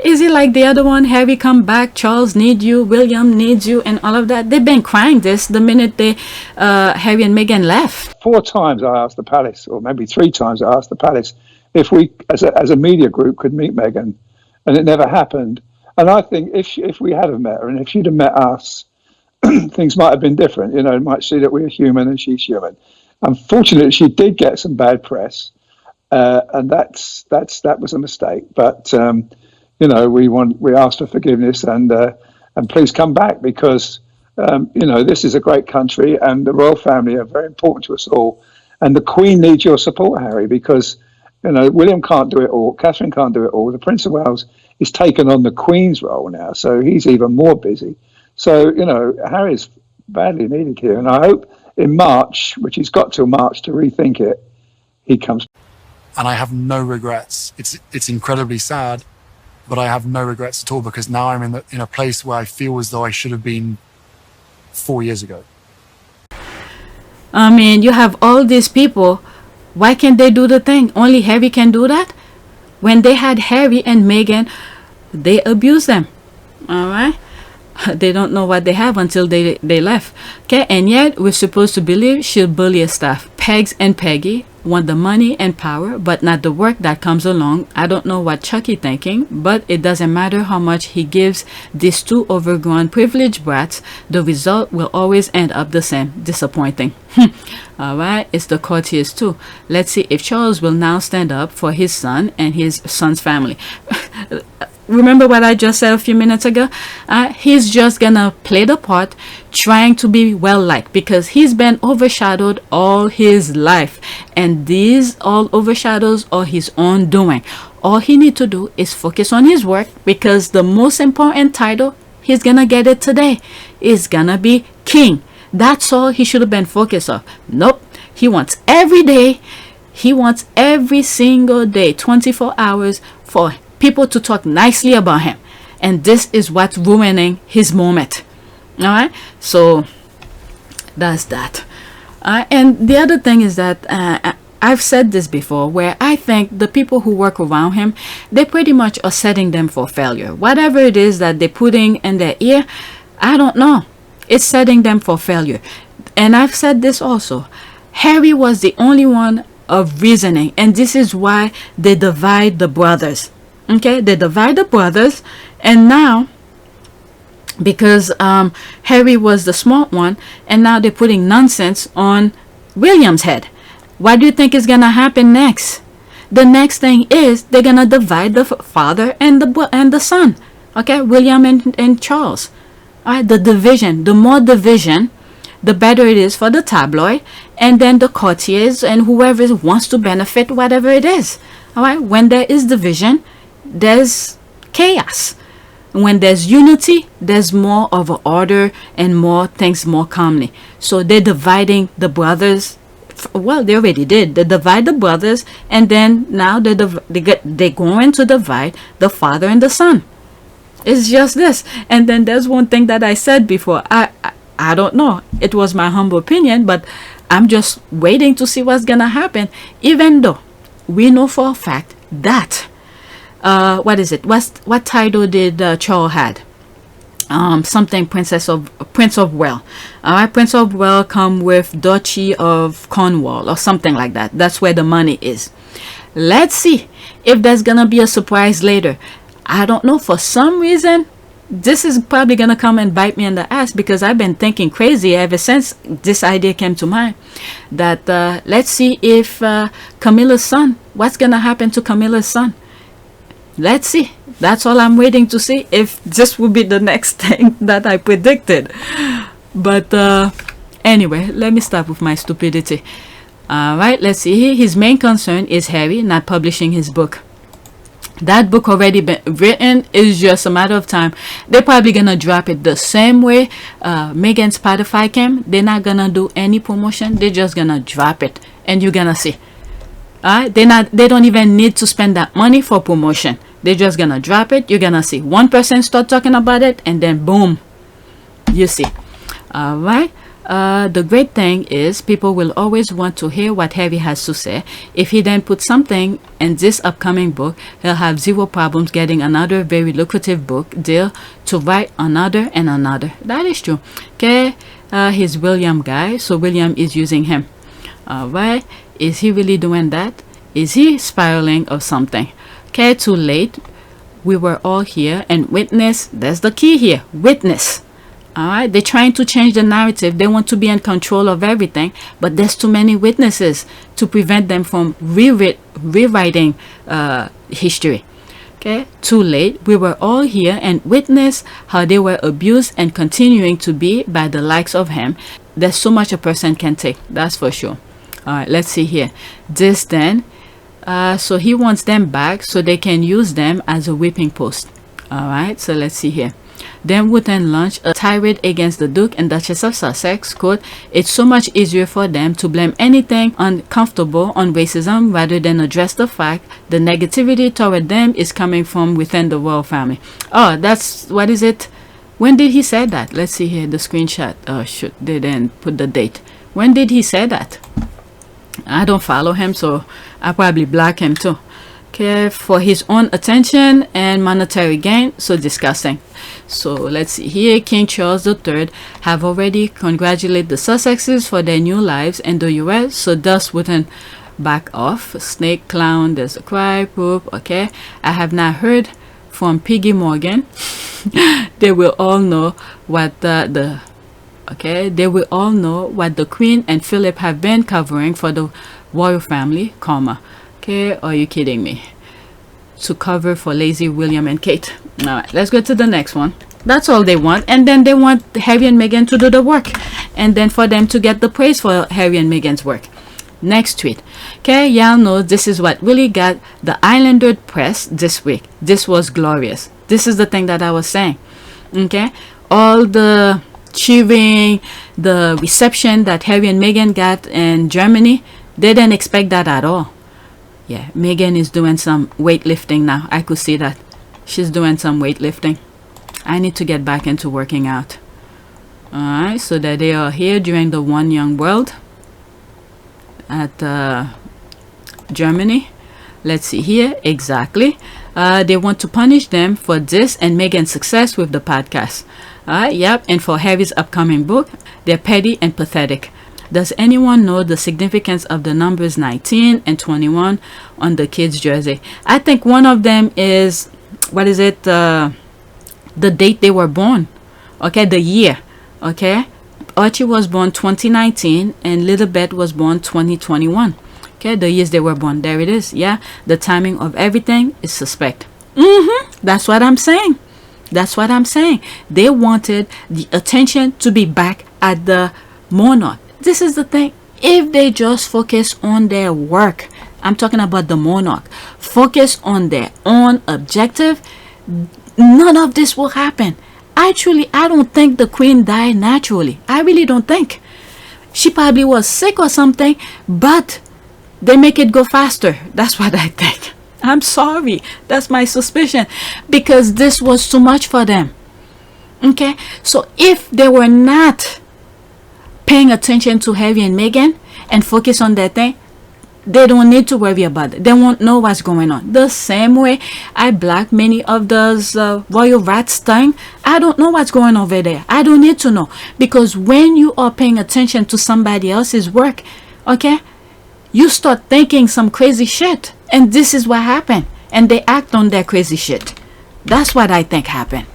Is he like the other one? Harry, come back, Charles need you, William needs you, and all of that. They've been crying this the minute they Harry and Meghan left. 4 times I asked the palace, or maybe 3 times I asked the palace if we as a media group could meet Meghan, and it never happened. And I think if we had have met her and if she'd have met us, things might have been different. You know, it might see that we're human and she's human. Unfortunately, she did get some bad press, and that was a mistake. But you know, we asked for forgiveness and please come back because you know, this is a great country and the royal family are very important to us all. And the Queen needs your support, Harry, because you know William can't do it all, Catherine can't do it all. The Prince of Wales is taken on the Queen's role now, so he's even more busy. So, you know, Harry's badly needed here. And I hope in March, which he's got till March to rethink it, he comes. And I have no regrets. It's incredibly sad, but I have no regrets at all because now I'm in a place where I feel as though I should have been 4 years ago. I mean, you have all these people. Why can't they do the thing? Only Harry can do that? When they had Harry and Meghan, they abused them. All right? They don't know what they have until they left. Okay, and yet we're supposed to believe she'll bully her staff. Pegs and Peggy want the money and power, but not the work that comes along. I don't know what Chucky thinking, but it doesn't matter how much he gives these 2 overgrown privileged brats. The result will always end up the same. Disappointing. Alright, it's the courtiers too. Let's see if Charles will now stand up for his son and his son's family. Remember what I just said a few minutes ago? He's just gonna play the part, trying to be well liked because he's been overshadowed all his life, and these all overshadows are his own doing. All he need to do is focus on his work because the most important title, he's gonna get it today, is gonna be king. That's all he should have been focused on. Nope, he wants every day, he wants every single day, 24 hours for people to talk nicely about him, and this is what's ruining his moment. All right, so that's that. And the other thing is that I've said this before, where I think the people who work around him, they pretty much are setting them for failure. Whatever it is that they're putting in their ear, I don't know. It's setting them for failure. And I've said this also. Harry was the only one of reasoning, and this is why they divide the brothers. Okay, they divide the brothers, and now because Harry was the smart one, and now they're putting nonsense on William's head. What do you think is gonna happen next? The next thing is they're gonna divide the father and the son. Okay, William and Charles. All right, the division. The more division, the better it is for the tabloid, and then the courtiers and whoever wants to benefit, whatever it is. All right, when there is division, there's chaos. When there's unity, there's more of an order and more things more calmly. So they're dividing the brothers. Well, they already did. They divide the brothers, and then now they're going to divide the father and the son. It's just this. And then there's one thing that I said before. I don't know. It was my humble opinion, but I'm just waiting to see what's gonna happen. Even though we know for a fact that what is it? What title did Charles had? Something Prince of Wales. All right, Prince of Wales come with Duchy of Cornwall or something like that. That's where the money is. Let's see if there's gonna be a surprise later. I don't know. For some reason, this is probably gonna come and bite me in the ass, because I've been thinking crazy ever since this idea came to mind. That let's see if Camilla's son. What's gonna happen to Camilla's son? Let's see. That's all I'm waiting to see, if this will be the next thing that I predicted. But anyway, let me stop with my stupidity. Alright, let's see. His main concern is Harry not publishing his book. That book already been written. Is just a matter of time. They're probably gonna drop it the same way Meghan's Spotify came. They're not gonna do any promotion. They're just gonna drop it, and you're gonna see. Alright, they don't even need to spend that money for promotion. They're just gonna drop it. You're gonna see one person start talking about it, and then boom, you see. All right. The great thing is people will always want to hear what Harry has to say. If he then puts something in this upcoming book, he'll have zero problems getting another very lucrative book deal to write another and another. That is true. Okay, he's William guy, so William is using him. All right. Is he really doing that? Is he spiraling or something? Okay, too late. We were all here and witness. That's the key here. Witness. All right. They're trying to change the narrative. They want to be in control of everything, but there's too many witnesses to prevent them from rewriting history. Okay, too late. We were all here and witness how they were abused and continuing to be by the likes of him. There's so much a person can take. That's for sure. All right, let's see here. This then. So he wants them back so they can use them as a whipping post. All right, so let's see here. Dan Wooten launched a tirade against the Duke and Duchess of Sussex. Quote, it's so much easier for them to blame anything uncomfortable on racism rather than address the fact the negativity toward them is coming from within the royal family. Oh, that's, what is it? When did he say that? Let's see here, the screenshot. Oh, shoot, they didn't put the date. When did he say that? I don't follow him, so I probably block him too. Okay, for his own attention and monetary gain. So disgusting. So let's see here. King Charles III have already congratulated the Sussexes for their new lives in the US. So thus wouldn't back off. Snake, clown, there's a cry, poop. Okay, I have not heard from Piggy Morgan. They will all know what they will all know what the Queen and Philip have been covering for the royal family, comma. Okay, are you kidding me? To cover for lazy William and Kate. All right, let's go to the next one. That's all they want. And then they want Harry and Meghan to do the work. And then for them to get the praise for Harry and Meghan's work. Next tweet. Okay, y'all know this is what really got the Islander press this week. This was glorious. This is the thing that I was saying. Okay, all the cheering, the reception that Harry and Meghan got in Germany, they didn't expect that at all. Yeah, Meghan is doing some weightlifting now. I could see that. She's doing some weightlifting. I need to get back into working out. Alright, so that they are here during the One Young World at Germany. Let's see here. Exactly. They want to punish them for this and Meghan's success with the podcast. Yep. And for Harry's upcoming book. They're petty and pathetic. Does anyone know the significance of the numbers 19 and 21 on the kids' jersey? I think one of them is, what is it? The date they were born. Okay, the year. Okay. Archie was born 2019 and Little Beth was born 2021. Okay, the years they were born. There it is. Yeah, the timing of everything is suspect. That's what I'm saying. That's what I'm saying. They wanted the attention to be back at the monarch. This is the thing. If they just focus on their work, I'm talking about the monarch, focus on their own objective, none of this will happen. Actually, I don't think the queen died naturally. I really don't think. She probably was sick or something, but they make it go faster. That's what I think. I'm sorry. That's my suspicion, because this was too much for them. Okay? So if they were not paying attention to Harry and Meghan and focus on their thing, they don't need to worry about it. They won't know what's going on. The same way I block many of those royal rats thing. I don't know what's going on over there. I don't need to know, because when you are paying attention to somebody else's work, okay, you start thinking some crazy shit, and this is what happened, and they act on their crazy shit. That's what I think happened.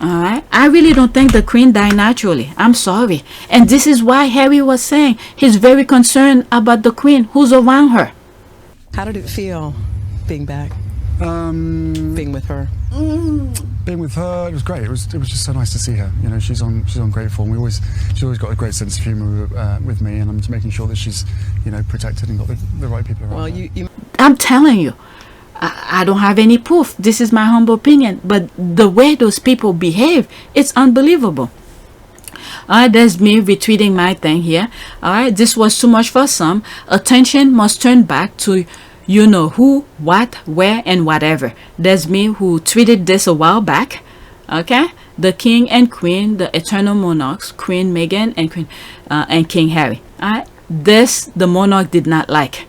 All right, I really don't think the queen died naturally. I'm sorry. And this is why Harry was saying he's very concerned about the queen who's around her. How did it feel being back? Being with her. Being with her, it was great. It was just so nice to see her. You know, she's on great form. She's always got a great sense of humour with me, and I'm just making sure that she's, you know, protected and got the right people around. Well, I'm telling you, I don't have any proof. This is my humble opinion, but the way those people behave, it's unbelievable. There's me retweeting my thing here. All right, this was too much for some. Attention must turn back to you know who, what, where, and whatever. There's me who tweeted this a while back. Okay, the king and queen, the eternal monarchs, Queen Meghan and King Harry. All right, this the monarch did not like.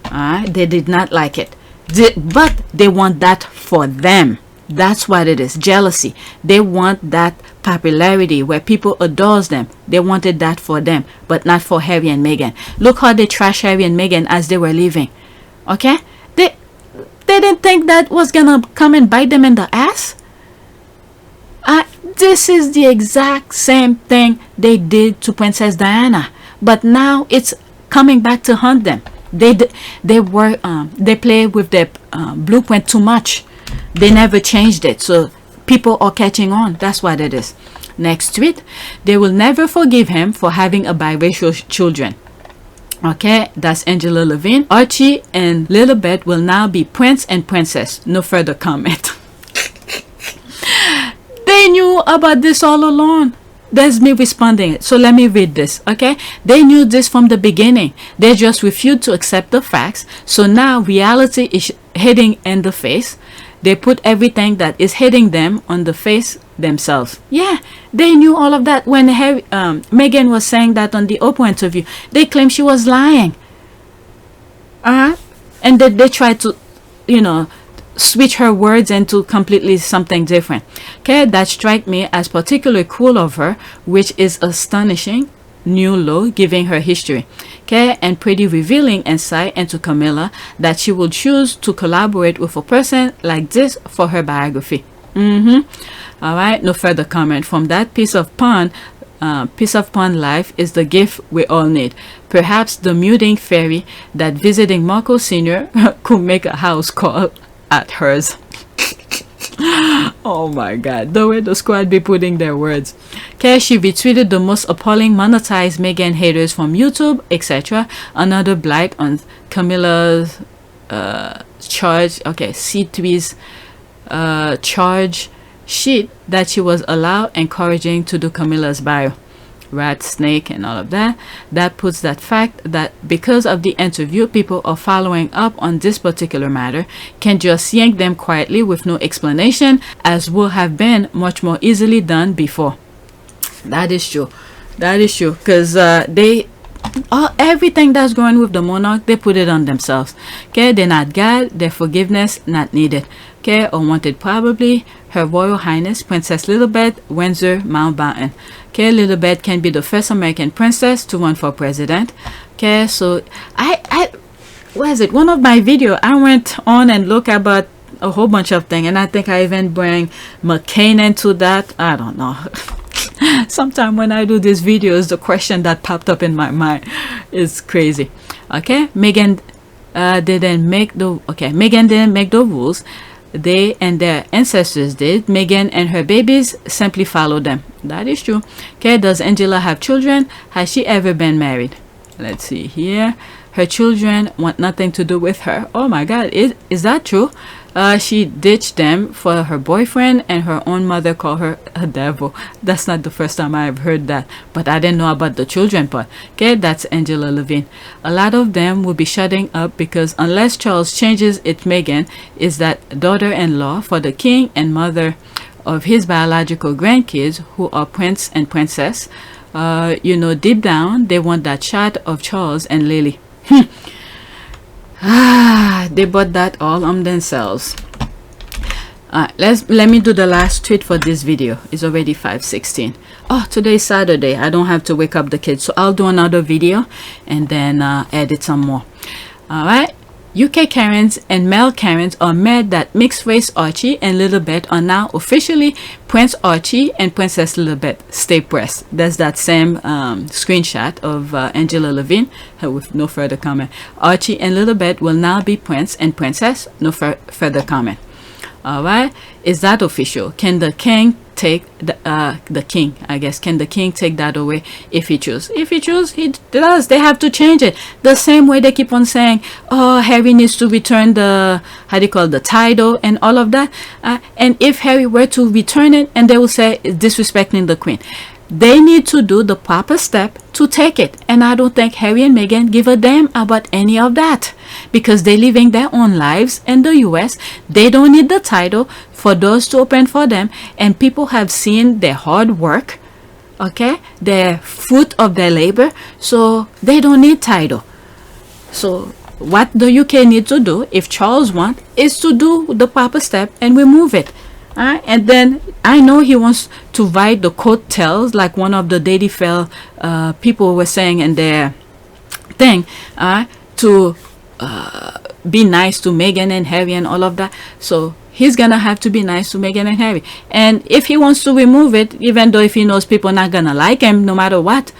All right, they did not like it. But they want that for them. That's what it is. Jealousy. They want that popularity where people adore them. They wanted that for them, but not for Harry and Meghan. Look how they trash Harry and Meghan as they were leaving. Okay? They didn't think that was gonna come and bite them in the ass. This is the exact same thing they did to Princess Diana, but now it's coming back to haunt them. They play with their blueprint too much. They never changed it, so people are catching on. That's what it is. Next tweet: they will never forgive him for having a biracial children. Okay, that's Angela Levine. Archie and Little Beth will now be prince and princess. No further comment. They knew about this all along. There's me responding. So let me read this, okay? They knew this from the beginning. They just refused to accept the facts. So now reality is hitting in the face. They put everything that is hitting them on the face themselves. Yeah, they knew all of that when Meghan was saying that on the Oprah interview. They claimed she was lying. And that they tried to, you know, switch her words into completely something different. Okay, that strike me as particularly cool of her, which is astonishing new low given her history. Okay, and pretty revealing insight into Camilla that she would choose to collaborate with a person like this for her biography. All right, no further comment. From that piece of pond life is the gift we all need. Perhaps the muting fairy that visiting Markle Sr. could make a house call at hers. Oh my god, the way the squad be putting their words. Okay, she retweeted the most appalling monetized Meghan haters from YouTube, etc. Another blight on Camilla's charge. Okay, C3's charge sheet that she was allowed encouraging to do Camilla's bio. Rat, snake, and all of that. That puts that fact that because of the interview, people are following up on this particular matter can just yank them quietly with no explanation, as would have been much more easily done before. That is true. That is true, because they everything that's going with the monarch, they put it on themselves. Okay, they're not God, their forgiveness not needed. Okay, or wanted probably Her Royal Highness Princess Lilibet Windsor Mountbatten. Okay, Lilibet can be the first American princess to run for president. Okay, so I what is it? One of my video, I went on and looked about a whole bunch of things, and I think I even bring McCain into that. I don't know. Sometimes when I do these videos, the question that popped up in my mind is crazy. Okay, Meghan didn't make the rules. They and their ancestors did. Meghan and her babies simply followed them. That is true. Okay, does Angela have children? Has she ever been married? Let's see here. Her children want nothing to do with her. Oh my God, is that true? She ditched them for her boyfriend, and her own mother called her a devil. That's not the first time I've heard that, but I didn't know about the children part. Okay, that's Angela Levine. A lot of them will be shutting up because unless Charles changes it, Meghan is that daughter-in-law for the king and mother of his biological grandkids who are prince and princess. You know, deep down they want that shot of Charles and Lily. They bought that all on themselves. Let me do the last tweet for this video. It's already 5:16. Oh, today is Saturday. I don't have to wake up the kids, so I'll do another video and then edit some more. All right. UK Karens and male Karens are mad that mixed race Archie and Lilibet are now officially Prince Archie and Princess Lilibet. Stay pressed. That's that same screenshot of Angela Levine with no further comment. Archie and Lilibet will now be Prince and Princess. No further comment. All right, is that official? Can the king take the king? I guess can the king take that away if he chooses? If he chooses, he does. They have to change it the same way they keep on saying, "Oh, Harry needs to return the the title and all of that." And if Harry were to return it, and they will say it's disrespecting the queen. They need to do the proper step to take it. And I don't think Harry and Meghan give a damn about any of that because they're living their own lives in the US. They don't need the title for doors to open for them. And people have seen their hard work, okay, their fruit of their labor. So they don't need title. So what the UK need to do, if Charles wants, is to do the proper step and remove it. And then I know he wants to ride the coattails like one of the Daily Fail people were saying in their thing to be nice to Meghan and Harry and all of that. So he's gonna have to be nice to Meghan and Harry. And if he wants to remove it, even though if he knows people are not gonna like him no matter what,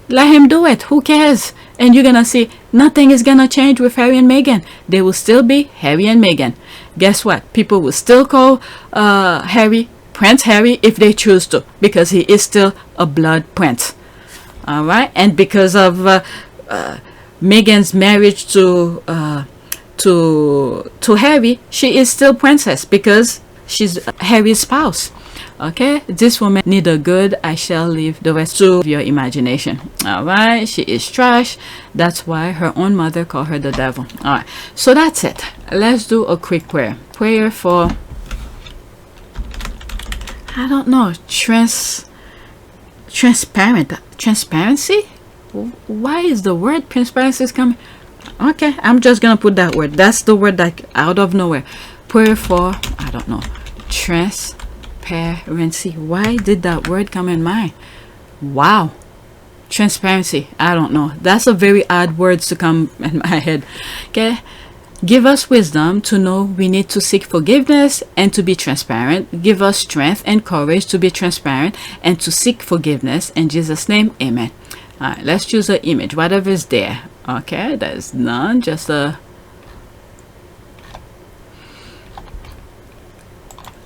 let him do it. Who cares? And you're gonna see nothing is gonna change with Harry and Meghan. They will still be Harry and Meghan. Guess what? People will still call Harry Prince Harry if they choose to, because he is still a blood prince. All right, and because of Meghan's marriage to Harry, she is still princess because she's Harry's spouse. Okay, this woman neither good. I shall leave the rest to your imagination. All right, she is trash. That's why her own mother called her the devil. All right, so that's it. Let's do a quick prayer. Prayer for, I don't know, transparency. Why is the word transparency is coming? Okay, I'm just gonna put that word. That's the word that out of nowhere. Prayer for, I don't know, transparency. Why did that word come in mind? Wow. Transparency. I don't know. That's a very odd word to come in my head. Okay. Give us wisdom to know we need to seek forgiveness and to be transparent. Give us strength and courage to be transparent and to seek forgiveness. In Jesus' name, amen. All right, let's choose an image, whatever is there. Okay, there's none, just a...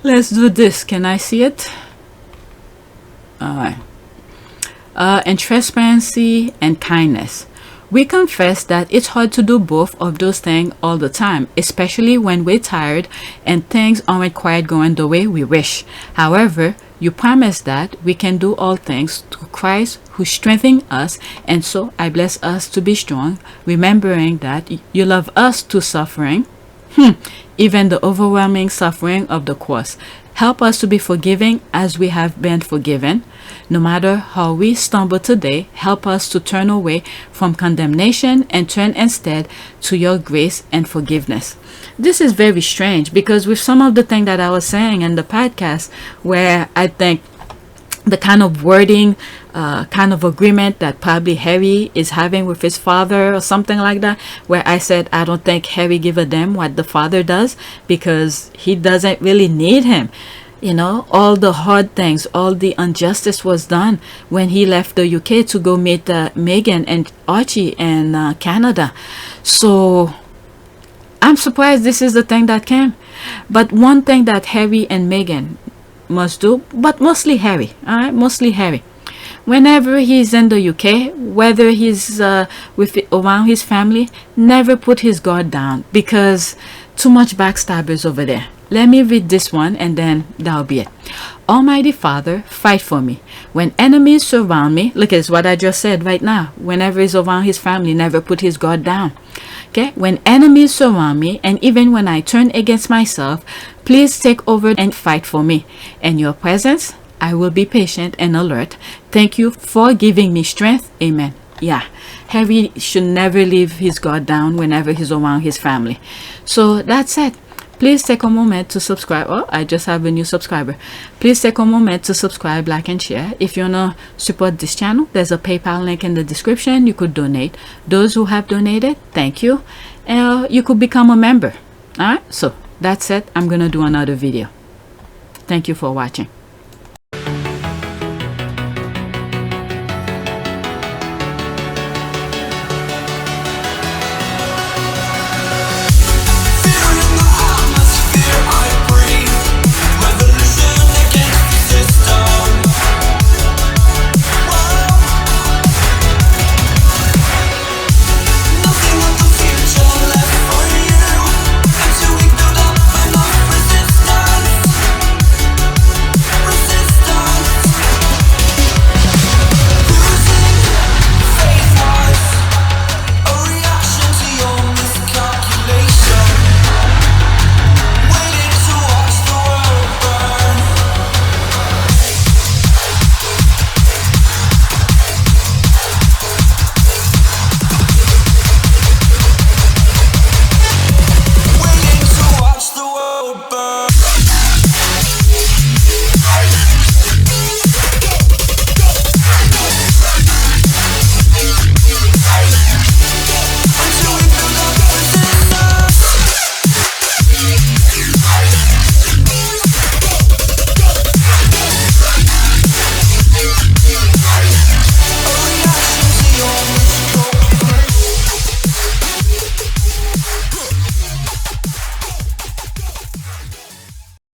Let's do this. Can I see it? All right. And transparency and kindness. We confess that it's hard to do both of those things all the time, especially when we're tired and things aren't quite going the way we wish. However, you promise that we can do all things through Christ who strengthens us, and so I bless us to be strong, remembering that you love us to suffering, even the overwhelming suffering of the cross. Help us to be forgiving as we have been forgiven. No matter how we stumble today, help us to turn away from condemnation and turn instead to your grace and forgiveness. This is very strange because with some of the things that I was saying in the podcast, where I think the kind of wording, kind of agreement that probably Harry is having with his father or something like that, where I said I don't think Harry give a damn what the father does because he doesn't really need him. You know, all the hard things, all the injustice was done when he left the UK to go meet Meghan and Archie in Canada. So I'm surprised this is the thing that came. But one thing that Harry and Meghan must do, but mostly Harry, all right, mostly Harry, whenever he's in the UK, whether he's around his family, never put his guard down because too much backstabbers over there. Let me read this one and then that'll be it. Almighty Father, fight for me. When enemies surround me, look at what I just said right now. Whenever he's around his family, never put his guard down. Okay? When enemies surround me, and even when I turn against myself, please take over and fight for me. In your presence, I will be patient and alert. Thank you for giving me strength. Amen. Yeah, Harry should never leave his guard down whenever he's around his family. So that's it. Please take a moment to subscribe. Oh, I just have a new subscriber. Please take a moment to subscribe, like, and share. If you want to support this channel, there's a PayPal link in the description. You could donate. Those who have donated, thank you. You could become a member. All right, so that's it. I'm going to do another video. Thank you for watching.